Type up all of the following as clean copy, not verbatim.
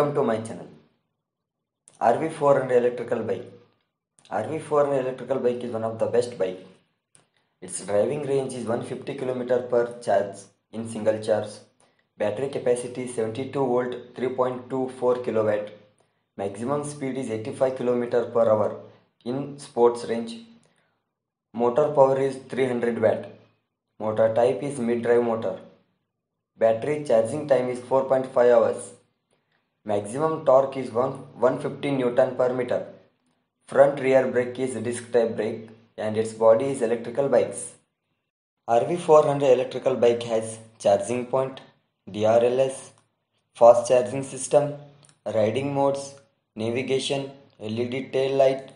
Welcome to my channel. RV400 electrical bike. RV400 electrical bike is one of the best bike. Its driving range is 150 km per charge in single charge. Battery capacity is 72 volt 3.24 kilowatt. Maximum speed is 85 km per hour in sports range. Motor power is 300 watt. Motor type is mid-drive motor. Battery charging time is 4.5 hours. Maximum torque is 150 Newton per meter. Front rear brake is disc type brake and its body is electrical bikes. RV400 electrical bike has charging point, DRLS, fast charging system, riding modes, navigation, LED tail light,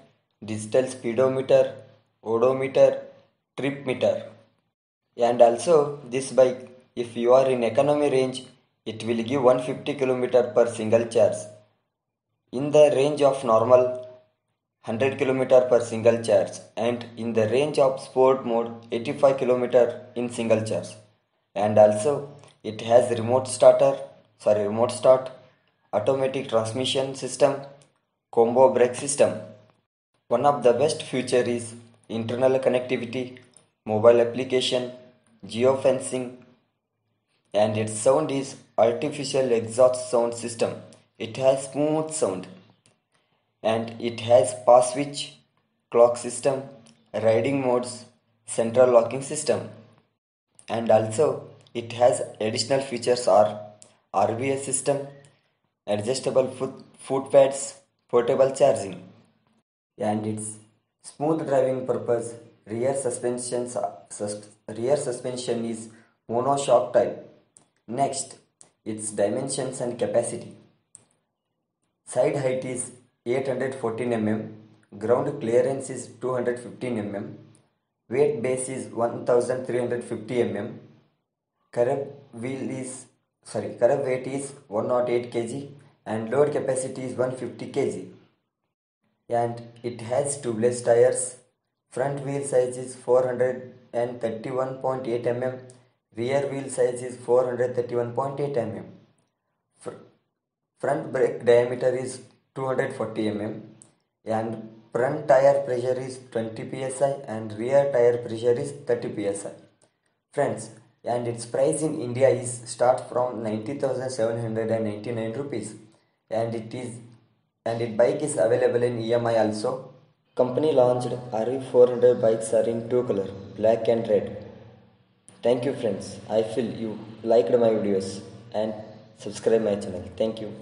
digital speedometer, odometer, trip meter. And also this bike, if you are in economy range, it will give 150 km per single charge. In the range of normal 100 km per single charge, and in the range of sport mode 85 km in single charge. And also it has remote start, automatic transmission system, combo brake system. One of the best feature is internal connectivity, mobile application, geofencing, and its sound is artificial exhaust sound system. It has smooth sound and it has pass switch, clock system, riding modes, central locking system, and also it has additional features are RBS system, adjustable foot pads, portable charging, and its smooth driving purpose. Rear suspension is monoshock type. Next, its dimensions and capacity. Side height is 814 mm, ground clearance is 215 mm, weight base is 1350 mm, curb weight is 108 kg and load capacity is 150 kg. And it has tubeless tires. Front wheel size is 431.8 mm. Rear wheel size is 431.8 mm. Front brake diameter is 240 mm. And front tire pressure is 20 psi and rear tire pressure is 30 psi. Friends, and its price in India is start from 90,799 rupees. And its bike is available in EMI also. Company launched RV400 bikes are in two color, black and red. Thank you friends. I feel you liked my videos and subscribe my channel. Thank you.